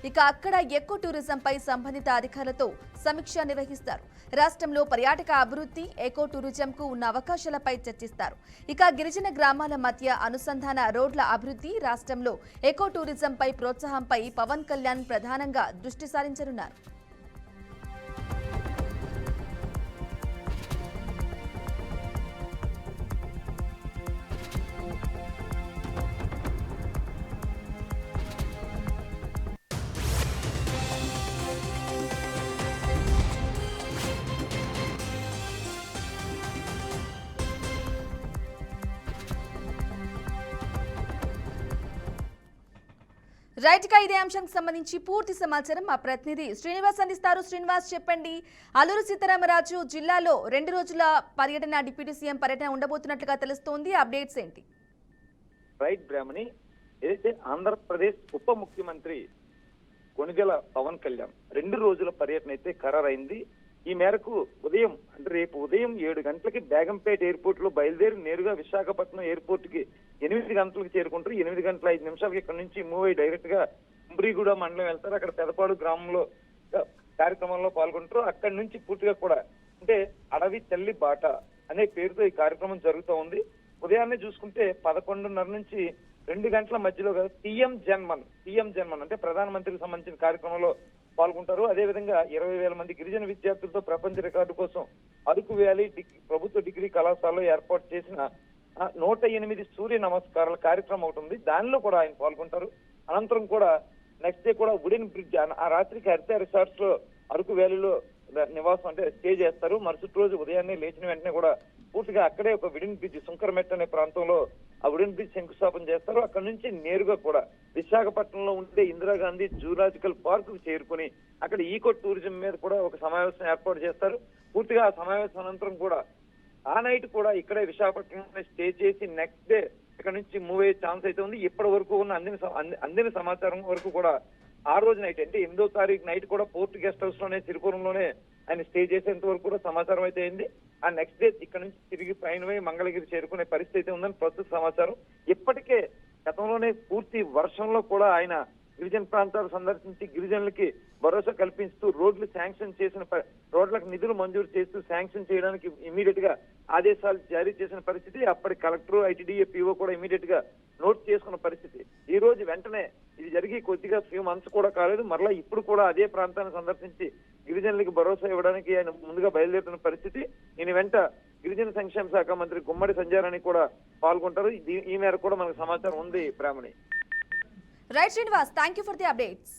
ఇక అక్కడ ఎకో టూరిజంపై సంబంధిత అధికారులతో సమీక్ష నిర్వహిస్తారు. రాష్ట్రంలో పర్యాటక అభివృద్ధి, ఎకో టూరిజంకు ఉన్న అవకాశాలపై చర్చిస్తారు. ఇక గిరిజన గ్రామాల మధ్య అనుసంధాన రోడ్ల అభివృద్ధి, రాష్ట్రంలో ఎకో టూరిజంపై ప్రోత్సాహంపై పవన్ కళ్యాణ్ ప్రధానంగా దృష్టి సారించనున్నారు. రైట్ గా ఇదే అంశానికి సంబంధించి పూర్తి సమాచారం మా ప్రతినిధి శ్రీనివాస్ అందిస్తారు. శ్రీనివాస్, చెప్పండి. అల్లూరు సీతారామరాజు జిల్లాలో 2 రోజుల పర్యటన, డిప్యూటీ సీఎం పర్యటన ఉండబోతున్నట్లుగా తెలుస్తోంది. అప్డేట్స్ ఏంటి? రైట్ బ్రాహ్మణి, ఏదైతే ఆంధ్రప్రదేశ్ ఉప ముఖ్యమంత్రి కొణిదెల పవన్ కళ్యాణ్ 2 రోజుల పర్యటన అయితే ఖరారైంది. ఈ మేరకు ఉదయం అంటే రేపు ఉదయం 7 గంటలకి బేగంపేట ఎయిర్పోర్ట్ లో బయలుదేరి నేరుగా విశాఖపట్నం ఎయిర్పోర్ట్ కి 8 గంటలకు చేరుకుంటారు. 8 గంటల 5 నిమిషాలకి ఇక్కడ నుంచి మూవ్ అయ్యి డైరెక్ట్ గా కుంబ్రిగూడ మండలం వెళ్తారు. అక్కడ పెదపాడు గ్రామంలో కార్యక్రమంలో పాల్గొంటారు. అక్కడి నుంచి పూర్తిగా కూడా అంటే అడవి తల్లి బాట అనే పేరుతో ఈ కార్యక్రమం జరుగుతూ ఉంది. ఉదయాన్నే చూసుకుంటే 11:30 నుంచి 2 గంటల మధ్యలో పిఎం జన్మన్ అంటే ప్రధానమంత్రికి సంబంధించిన కార్యక్రమంలో పాల్గొంటారు. అదేవిధంగా 20,000 మంది గిరిజన విద్యార్థులతో ప్రపంచ రికార్డు కోసం అరకు వ్యాలీ ప్రభుత్వ డిగ్రీ కళాశాలలో ఏర్పాటు చేసిన 108 సూర్య నమస్కారాల కార్యక్రమం ఒకటి ఉంది. దానిలో కూడా ఆయన పాల్గొంటారు. అనంతరం కూడా నెక్స్ట్ డే కూడా వుడెన్ బ్రిడ్జ్ ఆ రాత్రికి హరిత రిసార్ట్స్ లో అరకు వ్యాలీలో నివాసం అంటే స్టే చేస్తారు. మరుసటి రోజు ఉదయాన్నే లేచిన వెంటనే కూడా పూర్తిగా అక్కడే ఒక వుడెన్ బ్రిడ్జ్ సుంకరమెట్ అనే ప్రాంతంలో ఆ వుడెన్ బ్రిడ్జ్ శంకుస్థాపన చేస్తారు. అక్కడ నుంచి నేరుగా కూడా విశాఖపట్నంలో ఉండే ఇందిరాగాంధీ జూలాజికల్ పార్క్ కు చేరుకుని అక్కడ ఈకో టూరిజం మీద కూడా ఒక సమావేశం ఏర్పాటు చేస్తారు. పూర్తిగా ఆ సమావేశం అనంతరం కూడా ఆ నైట్ కూడా ఇక్కడే విశాఖపట్నంలో స్టే చేసి నెక్స్ట్ డే ఇక్కడ నుంచి మూవ్ అయ్యే ఛాన్స్ అయితే ఉంది. ఇప్పటి వరకు ఉన్న అందిన సమాచారం వరకు కూడా ఆ రోజు నైట్ అంటే 8వ తారీఖు నైట్ కూడా పోర్ట్ గెస్ట్ హౌస్ లోనే సిరిపురంలోనే ఆయన స్టే చేసేంత వరకు కూడా సమాచారం అయితే అయింది. ఆ నెక్స్ట్ డే ఇక్కడ నుంచి తిరిగి పైన మంగళగిరి చేరుకునే పరిస్థితి అయితే ఉందని ప్రస్తుత సమాచారం. ఇప్పటికే గతంలోనే పూర్తి వర్షంలో కూడా ఆయన గిరిజన ప్రాంతాలు సందర్శించి గిరిజనులకి భరోసా కల్పిస్తూ రోడ్లకు నిధులు మంజూరు చేస్తూ శాంక్షన్ చేయడానికి ఇమీడియట్ గా ఆదేశాలు జారీ చేసిన పరిస్థితి. అప్పటి కలెక్టర్, ఐటీడీఏ, పీఓ కూడా ఇమీడియట్ గా నోట్ చేసుకున్న పరిస్థితి. ఈ రోజు వెంటనే ఇది జరిగి కొద్దిగా ఫ్యూ మంత్స్ కూడా కాలేదు, మరలా ఇప్పుడు కూడా అదే ప్రాంతాన్ని సందర్శించి గిరిజనులకి భరోసా ఇవ్వడానికి ఆయన ముందుగా బయలుదేరుతున్న పరిస్థితి. ఈయన వెంట గిరిజన సంక్షేమ శాఖ మంత్రి గుమ్మడి సంజారాణి కూడా పాల్గొంటారు. ఈ మేరకు కూడా మనకు సమాచారం ఉంది. Brahmani. Right Srinivas, thank you for the updates.